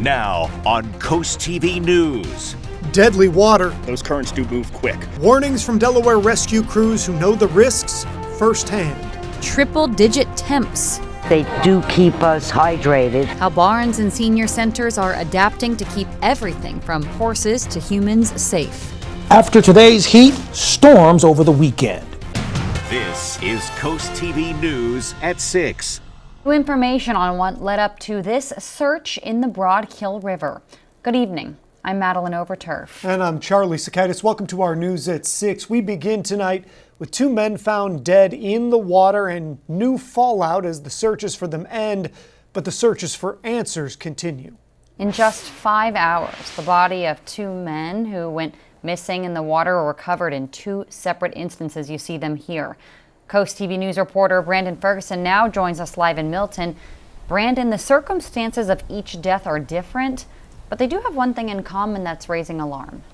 Now on CoastTV News. Deadly water. Those currents do move quick. Warnings from Delaware rescue crews who know the risks firsthand. Triple-digit temps. They do keep us hydrated. How barns and senior centers are adapting to keep everything from horses to humans safe. After today's heat, storms over the weekend. This is CoastTV News at 6. New information on what led up to this search in the Broad River. Good evening. I'm Madeline Overturf. And I'm Charlie Sakaitis. Welcome to our News at 6. We begin tonight with 2 men found dead in the water and new fallout as the searches for them end, but the searches for answers continue. In just 5 hours, the body of 2 men who went missing in the water were recovered in 2 separate instances. You see them here. CoastTV News reporter Brandon Ferguson now joins us live in Milton. Brandon, the circumstances of each death are different, but they do have one thing in common that's raising alarm.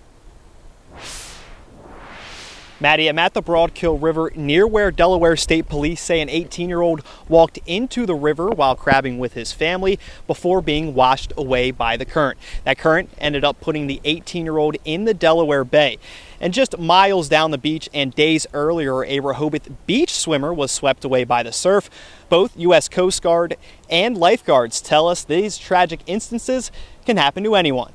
Maddie, I'm at the Broadkill River near where Delaware State Police say an 18-year-old walked into the river while crabbing with his family before being washed away by the current. That current ended up putting the 18-year-old in the Delaware Bay. And just miles down the beach and days earlier, a Rehoboth beach swimmer was swept away by the surf. Both U.S. Coast Guard and lifeguards tell us these tragic instances can happen to anyone.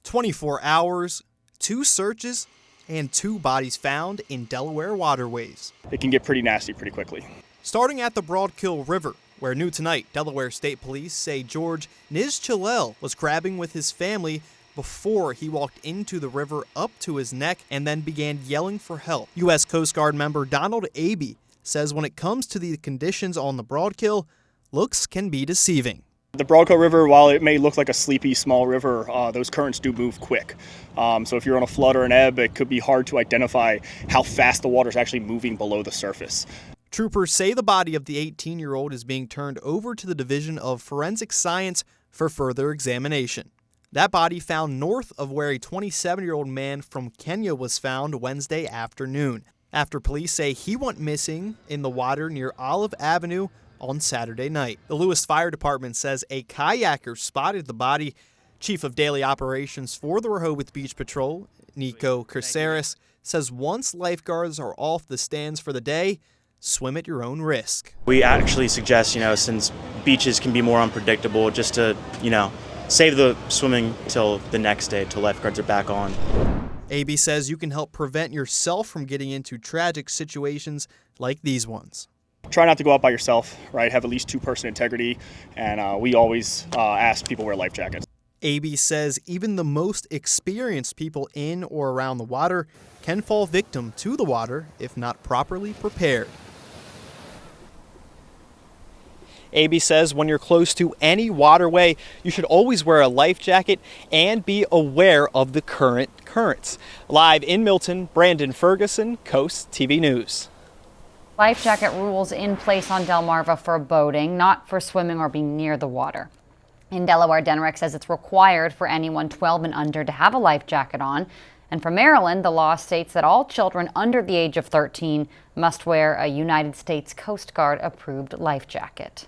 24 hours, 2 searches, and 2 bodies found in Delaware waterways. It can get pretty nasty pretty quickly. Starting at the Broadkill River, where new tonight, Delaware State Police say George Nizchalel was crabbing with his family before he walked into the river up to his neck and then began yelling for help. U.S. Coast Guard member Donald Abe says when it comes to the conditions on the Broadkill, looks can be deceiving. The Broadkill River, while it may look like a sleepy small river, those currents do move quick. So if you're on a flood or an ebb, it could be hard to identify how fast the water is actually moving below the surface. Troopers say the body of the 18-year-old is being turned over to the Division of Forensic Science for further examination. That body found north of where a 27-year-old man from Kenya was found Wednesday afternoon, after police say he went missing in the water near Olive Avenue on Saturday night. The Lewis Fire Department says a kayaker spotted the body. Chief of Daily Operations for the Rehoboth Beach Patrol, Nico Kerceris, says once lifeguards are off the stands for the day, swim at your own risk. We actually suggest, since beaches can be more unpredictable, just to, save the swimming till the next day, till lifeguards are back on. AB says you can help prevent yourself from getting into tragic situations like these ones. Try not to go out by yourself, right? Have at least 2-person integrity, and we always ask people to wear life jackets. AB says even the most experienced people in or around the water can fall victim to the water if not properly prepared. AB says when you're close to any waterway, you should always wear a life jacket and be aware of the currents. Live in Milton, Brandon Ferguson, CoastTV News. Life jacket rules in place on Delmarva for boating, not for swimming or being near the water. In Delaware, Denrick says it's required for anyone 12 and under to have a life jacket on. And for Maryland, the law states that all children under the age of 13 must wear a United States Coast Guard approved life jacket.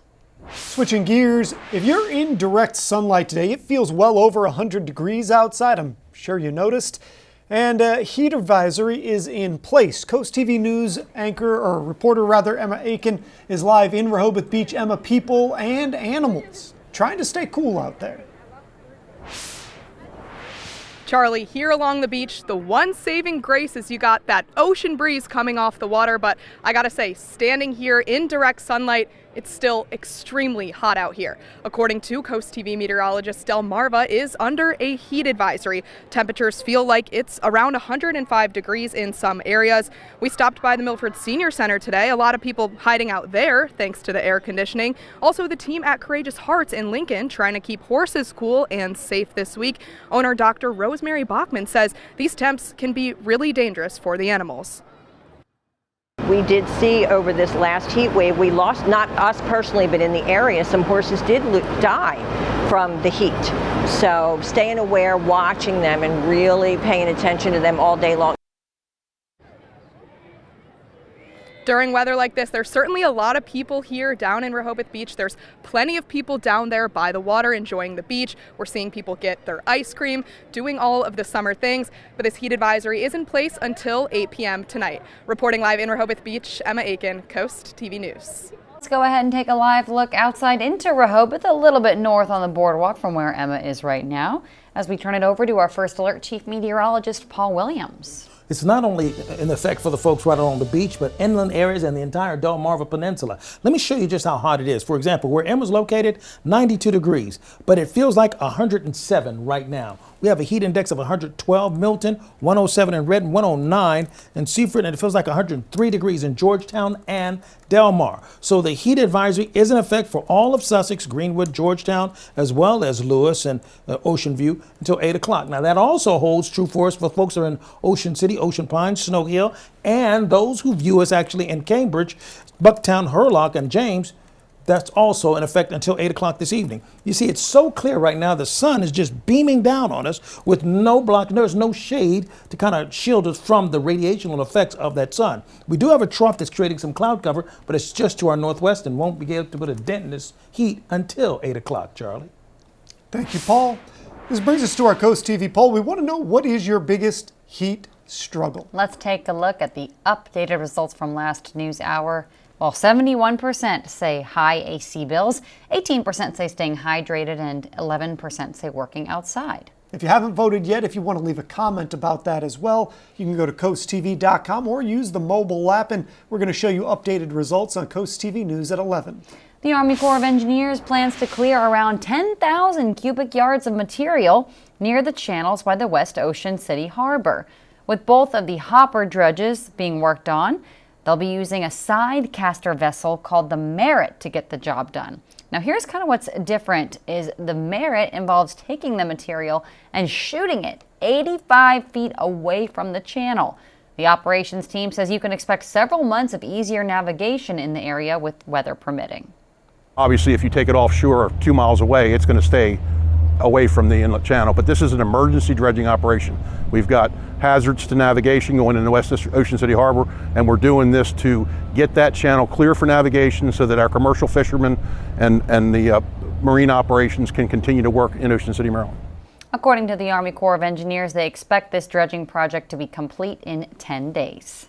Switching gears, if you're in direct sunlight today, it feels well over 100 degrees outside. I'm sure you noticed. And a heat advisory is in place. CoastTV News reporter Emma Aiken is live in Rehoboth Beach. Emma, people and animals trying to stay cool out there. Charlie, here along the beach, the one saving grace is you got that ocean breeze coming off the water, but I gotta say, standing here in direct sunlight, it's still extremely hot out here. According to CoastTV meteorologist Delmarva is under a heat advisory. Temperatures feel like it's around 105 degrees in some areas. We stopped by the Milford Senior Center today. A lot of people hiding out there thanks to the air conditioning. Also, the team at Courageous Hearts in Lincoln trying to keep horses cool and safe this week. Owner Dr. Rosemary Bachman says these temps can be really dangerous for the animals. We did see over this last heat wave, we lost, not us personally, but in the area, some horses did die from the heat. So staying aware, watching them, and really paying attention to them all day long. during weather like this. There's certainly a lot of people here down in Rehoboth Beach. There's plenty of people down there by the water enjoying the beach. We're seeing people get their ice cream, doing all of the summer things. But this heat advisory is in place until 8 p.m. tonight. Reporting live in Rehoboth Beach, Emma Aiken, Coast TV News. Let's go ahead and take a live look outside into Rehoboth, a little bit north on the boardwalk from where Emma is right now, as we turn it over to our First Alert Chief Meteorologist, Paul Williams. It's not only in effect for the folks right along the beach, but inland areas and the entire Delmarva Peninsula. Let me show you just how hot it is. For example, where Emma's located, 92 degrees, but it feels like 107 right now. We have a heat index of 112 Milton, 107 in Redden, 109 in Seaford, and it feels like 103 degrees in Georgetown and Delmar. So the heat advisory is in effect for all of Sussex, Greenwood, Georgetown, as well as Lewis and Ocean View until 8 o'clock. Now that also holds true for us for folks who are in Ocean City, Ocean Pines, Snow Hill, and those who view us actually in Cambridge, Bucktown, Hurlock, and James. That's also in effect until 8 o'clock this evening. You see, it's so clear right now, the sun is just beaming down on us with no block, there's no shade to kind of shield us from the radiational effects of that sun. We do have a trough that's creating some cloud cover, but it's just to our northwest and won't be able to put a dent in this heat until 8 o'clock, Charlie. Thank you, Paul. This brings us to our Coast TV poll. We want to know, what is your biggest heat struggle? Let's take a look at the updated results from last news hour. Well, 71% say high AC bills, 18% say staying hydrated, and 11% say working outside. If you haven't voted yet, if you want to leave a comment about that as well, you can go to coasttv.com or use the mobile app, and we're going to show you updated results on Coast TV News at 11. The Army Corps of Engineers plans to clear around 10,000 cubic yards of material near the channels by the West Ocean City Harbor. With both of the hopper dredges being worked on, they'll be using a side caster vessel called the Merit to get the job done. Now here's kind of what's different is the Merit involves taking the material and shooting it 85 feet away from the channel. The operations team says you can expect several months of easier navigation in the area with weather permitting. Obviously, if you take it offshore 2 miles away, it's going to stay away from the inlet channel, but this is an emergency dredging operation. We've got hazards to navigation going into West Ocean City Harbor, and we're doing this to get that channel clear for navigation so that our commercial fishermen and the marine operations can continue to work in Ocean City, Maryland. According to the Army Corps of Engineers, they expect this dredging project to be complete in 10 days.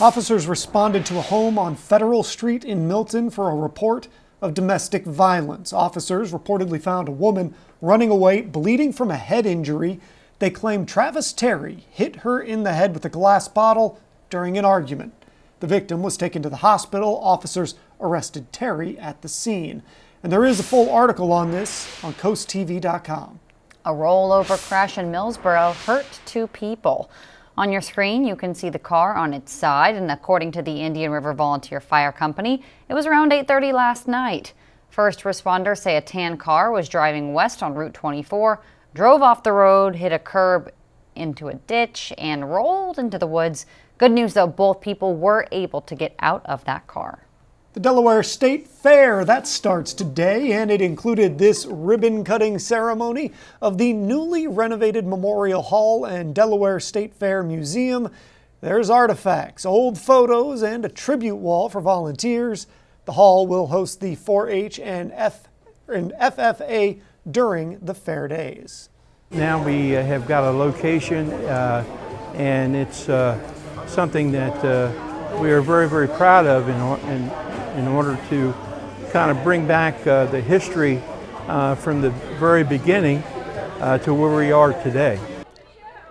Officers responded to a home on Federal Street in Milton for a report of domestic violence. Officers reportedly found a woman running away, bleeding from a head injury. They claim Travis Terry hit her in the head with a glass bottle during an argument. The victim was taken to the hospital. Officers arrested Terry at the scene. And there is a full article on this on coasttv.com. A rollover crash in Millsboro hurt 2 people. On your screen, you can see the car on its side, and according to the Indian River Volunteer Fire Company, it was around 8:30 last night. First responders say a tan car was driving west on Route 24, drove off the road, hit a curb into a ditch, and rolled into the woods. Good news, though, both people were able to get out of that car. The Delaware State Fair, that starts today, and it included this ribbon-cutting ceremony of the newly renovated Memorial Hall and Delaware State Fair Museum. There's artifacts, old photos, and a tribute wall for volunteers. The hall will host the 4-H and FFA during the fair days. Now we have got a location, and it's something that we are very, very proud of in order to kind of bring back the history from the very beginning to where we are today.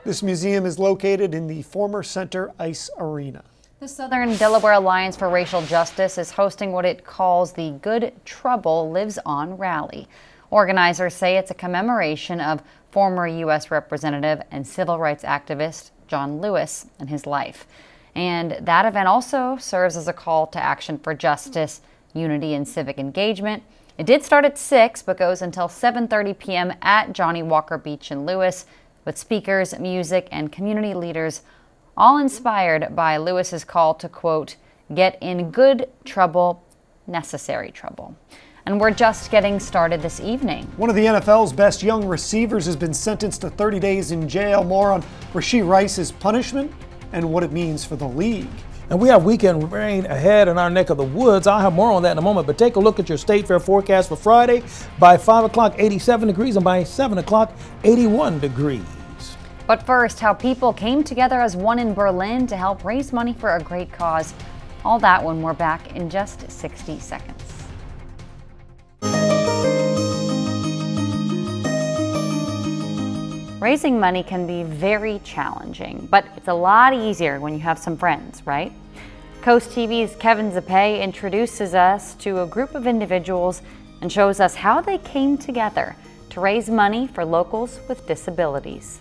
This museum is located in the former Center Ice Arena. The Southern Delaware Alliance for Racial Justice is hosting what it calls the Good Trouble Lives On rally. Organizers say it's a commemoration of former U.S. Representative and civil rights activist John Lewis and his life. And that event also serves as a call to action for justice, unity, and civic engagement. It did start at 6, but goes until 7:30 p.m. at Johnny Walker Beach in Lewis, with speakers, music, and community leaders, all inspired by Lewis's call to, quote, get in good trouble, necessary trouble. And we're just getting started this evening. One of the NFL's best young receivers has been sentenced to 30 days in jail. More on Rashee Rice's punishment and what it means for the league. And we have weekend rain ahead in our neck of the woods. I'll have more on that in a moment, but take a look at your State Fair forecast for Friday. By 5 o'clock, 87 degrees, and by 7 o'clock, 81 degrees. But first, how people came together as one in Berlin to help raise money for a great cause. All that when we're back in just 60 seconds. Raising money can be very challenging, but it's a lot easier when you have some friends, right? Coast TV's Kevin Zappe introduces us to a group of individuals and shows us how they came together to raise money for locals with disabilities.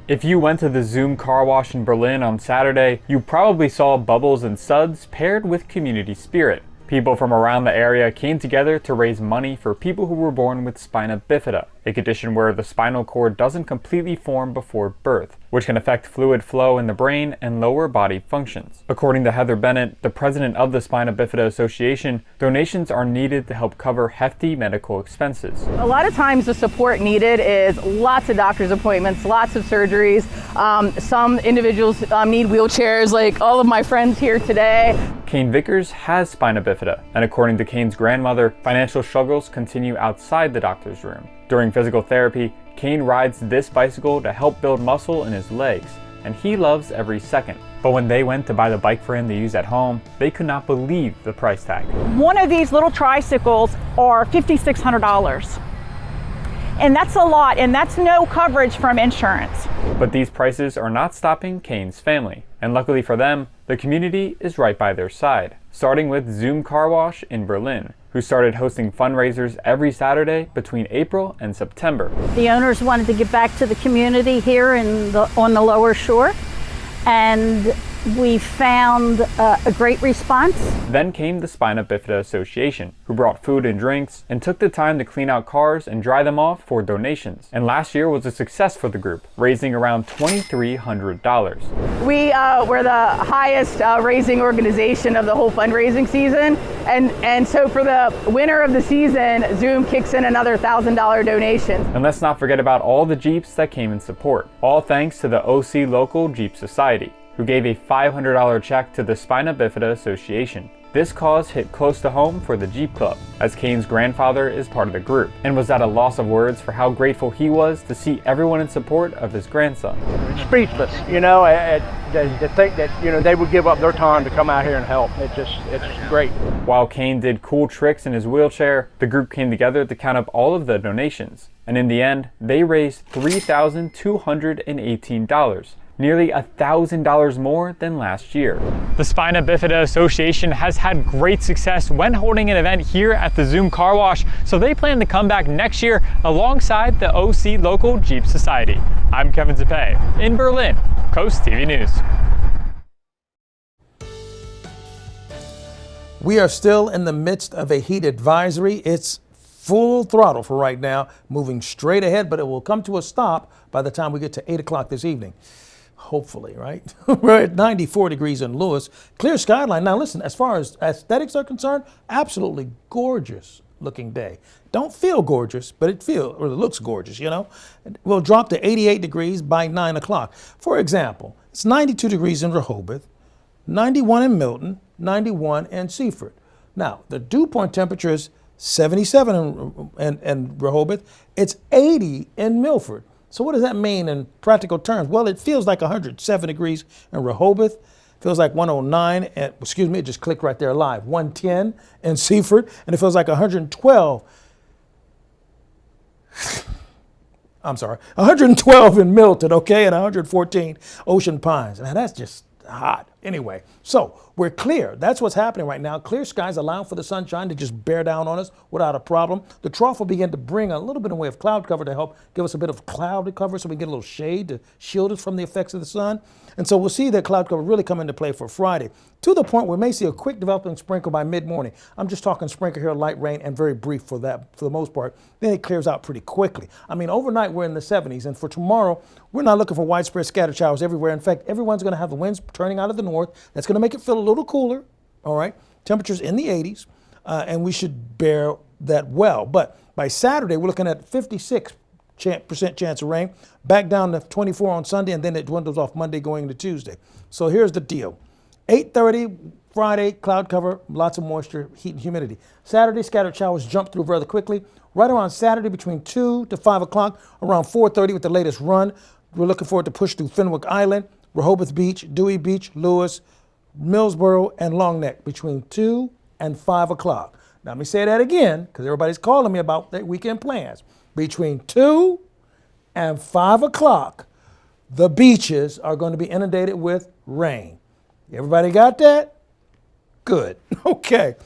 If you went to the Zoom car wash in Berlin on Saturday, you probably saw bubbles and suds paired with community spirit. People from around the area came together to raise money for people who were born with spina bifida, a condition where the spinal cord doesn't completely form before birth, which can affect fluid flow in the brain and lower body functions. According to Heather Bennett, the president of the Spina Bifida Association, donations are needed to help cover hefty medical expenses. A lot of times the support needed is lots of doctor's appointments, lots of surgeries. Some individuals need wheelchairs, like all of my friends here today. Kane Vickers has spina bifida, and according to Kane's grandmother, financial struggles continue outside the doctor's room. During physical therapy, Kane rides this bicycle to help build muscle in his legs, and he loves every second. But when they went to buy the bike for him to use at home, they could not believe the price tag. One of these little tricycles are $5,600. And that's a lot, and that's no coverage from insurance. But these prices are not stopping Kane's family, and luckily for them, the community is right by their side. Starting with Zoom Car Wash in Berlin, who started hosting fundraisers every Saturday between April and September. The owners wanted to give back to the community here on the lower shore, and we found a great response. Then came the Spina Bifida Association, who brought food and drinks and took the time to clean out cars and dry them off for donations. And last year was a success for the group, raising around $2,300. We were the highest raising organization of the whole fundraising season. And so for the winner of the season, Zoom kicks in another $1,000 donation. And let's not forget about all the Jeeps that came in support, all thanks to the OC Local Jeep Society, who gave a $500 check to the Spina Bifida Association. This cause hit close to home for the Jeep Club, as Kane's grandfather is part of the group, and was at a loss of words for how grateful he was to see everyone in support of his grandson. Speechless, to think that, they would give up their time to come out here and help. It's great. While Kane did cool tricks in his wheelchair, the group came together to count up all of the donations, and in the end, they raised $3,218. Nearly $1,000 more than last year. The Spina Bifida Association has had great success when holding an event here at the Zoom Car Wash, so they plan to come back next year alongside the OC Local Jeep Society. I'm Kevin Zappe in Berlin, Coast TV News. We are still in the midst of a heat advisory. It's full throttle for right now, moving straight ahead, but it will come to a stop by the time we get to 8 o'clock this evening. Hopefully, right? We're at 94 degrees in Lewis. Clear skyline. Now listen, as far as aesthetics are concerned, absolutely gorgeous looking day. Don't feel gorgeous, but it looks gorgeous, We'll drop to 88 degrees by 9 o'clock. For example, it's 92 degrees in Rehoboth, 91 in Milton, 91 in Seaford. Now, the dew point temperature is 77 in Rehoboth. It's 80 in Milford. So what does that mean in practical terms? Well, it feels like 107 degrees in Rehoboth. Feels like 109, it just clicked right there live. 110 in Seaford, and it feels like 112. 112 in Milton, okay, and 114 Ocean Pines. Now that's just hot. Anyway, so we're clear. That's what's happening right now. Clear skies allow for the sunshine to just bear down on us without a problem. The trough will begin to bring a little bit in way of cloud cover to help give us a bit of cloud cover so we get a little shade to shield us from the effects of the sun. And so we'll see that cloud cover really come into play for Friday, to the point where we may see a quick developing sprinkle by mid-morning. I'm just talking sprinkle here, light rain, and very brief for that, for the most part. Then it clears out pretty quickly. I mean, overnight we're in the 70s, and for tomorrow, we're not looking for widespread scattered showers everywhere. In fact, everyone's going to have the winds turning out of the north. That's going to make it feel a little cooler, all right? Temperatures in the 80s, and we should bear that well. But by Saturday, we're looking at 56% chance of rain, back down to 24 on Sunday, and then it dwindles off Monday going into Tuesday. So here's the deal. 8:30 Friday, cloud cover, lots of moisture, heat and humidity. Saturday, scattered showers jump through rather quickly. Right around Saturday between 2 to 5 o'clock, around 4:30 with the latest run. We're looking forward to push through Fenwick Island, Rehoboth Beach, Dewey Beach, Lewis, Millsboro, and Long Neck between 2 and 5 o'clock. Now let me say that again, because everybody's calling me about their weekend plans. Between 2 and 5 o'clock, the beaches are going to be inundated with rain. Everybody got that? Good. Okay.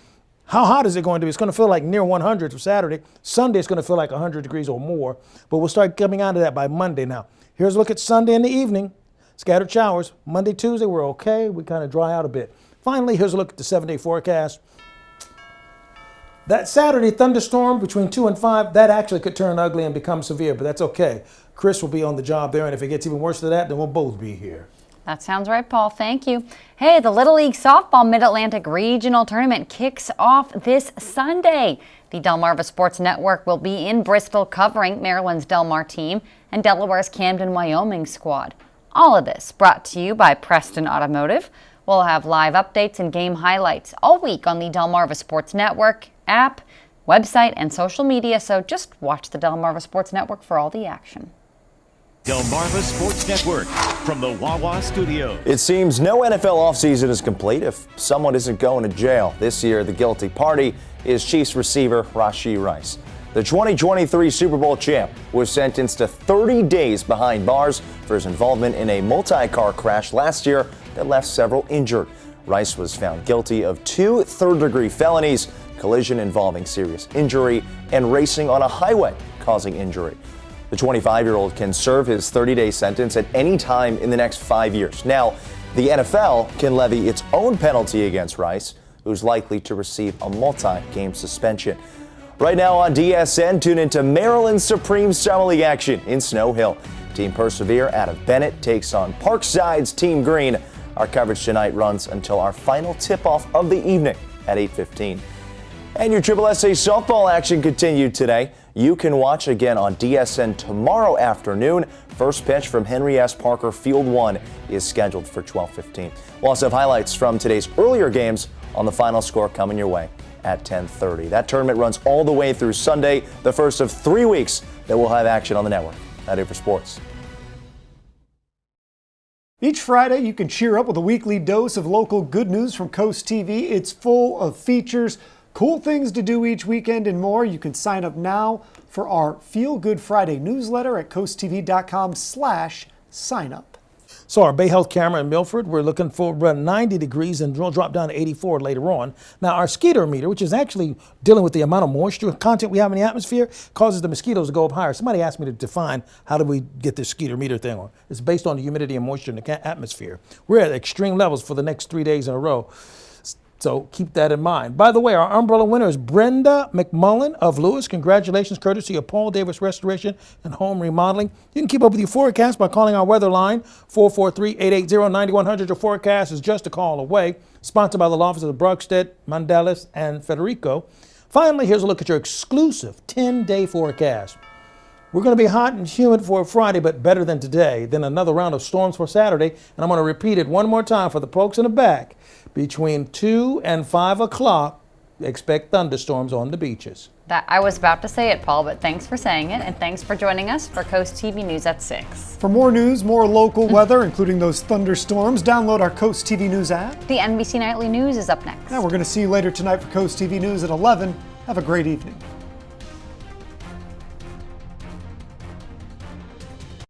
How hot is it going to be? It's going to feel like near 100 for Saturday. Sunday, it's going to feel like 100 degrees or more, but we'll start coming out of that by Monday now. Here's a look at Sunday in the evening. Scattered showers. Monday, Tuesday, we're okay. We kind of dry out a bit. Finally, here's a look at the 7-day forecast. That Saturday thunderstorm between 2 and 5, that actually could turn ugly and become severe, but that's okay. Chris will be on the job there, and if it gets even worse than that, then we'll both be here. That sounds right, Paul. Thank you. Hey, the Little League Softball Mid-Atlantic Regional Tournament kicks off this Sunday. The Delmarva Sports Network will be in Bristol covering Maryland's Del Mar team and Delaware's Camden, Wyoming squad. All of this brought to you by Preston Automotive. We'll have live updates and game highlights all week on the Delmarva Sports Network app, website, and social media, so just watch the Delmarva Sports Network for all the action. Delmarva Sports Network from the Wawa Studio. It seems no NFL offseason is complete if someone isn't going to jail. This year, the guilty party is Chiefs receiver Rashee Rice. The 2023 Super Bowl champ was sentenced to 30 days behind bars for his involvement in a multi-car crash last year that left several injured. Rice was found guilty of 2 third-degree felonies, collision involving serious injury, and racing on a highway causing injury. The 25-year-old can serve his 30-day sentence at any time in the next 5 years. Now, the NFL can levy its own penalty against Rice, who's likely to receive a multi-game suspension. Right now on DSN, tune into Maryland's Supreme Summer League action in Snow Hill. Team Persevere out of Bennett takes on Parkside's Team Green. Our coverage tonight runs until our final tip-off of the evening at 8:15. And your SSA softball action continued today. You can watch again on DSN tomorrow afternoon. First pitch from Henry S. Parker Field 1 is scheduled for 12:15. We'll also have highlights from today's earlier games on the final score coming your way at 10:30. That tournament runs all the way through Sunday, the first of 3 weeks that we'll have action on the network. That's it for sports. Each Friday, you can cheer up with a weekly dose of local good news from Coast TV. It's full of features, cool things to do each weekend, and more. You can sign up now for our Feel Good Friday newsletter at coasttv.com/signup. So our Bay Health camera in Milford, we're looking for around 90 degrees and we'll drop down to 84 later on. Now our skeeter meter, which is actually dealing with the amount of moisture content we have in the atmosphere, causes the mosquitoes to go up higher. Somebody asked me to define how do we get this skeeter meter thing on. It's based on the humidity and moisture in the atmosphere. We're at extreme levels for the next 3 days in a row. So keep that in mind. By the way, our umbrella winner is Brenda McMullen of Lewis. Congratulations, courtesy of Paul Davis Restoration and Home Remodeling. You can keep up with your forecast by calling our weather line, 443-880-9100. Your forecast is just a call away. Sponsored by the law offices of Brugstedt, Mandelis, and Federico. Finally, here's a look at your exclusive 10-day forecast. We're going to be hot and humid for Friday, but better than today. Then another round of storms for Saturday. And I'm going to repeat it one more time for the folks in the back. Between 2 and 5 o'clock, expect thunderstorms on the beaches. I was about to say it, Paul, but thanks for saying it, and thanks for joining us for Coast TV News at 6. For more news, more local weather, including those thunderstorms, download our Coast TV News app. The NBC Nightly News is up next. Now we're going to see you later tonight for Coast TV News at 11. Have a great evening.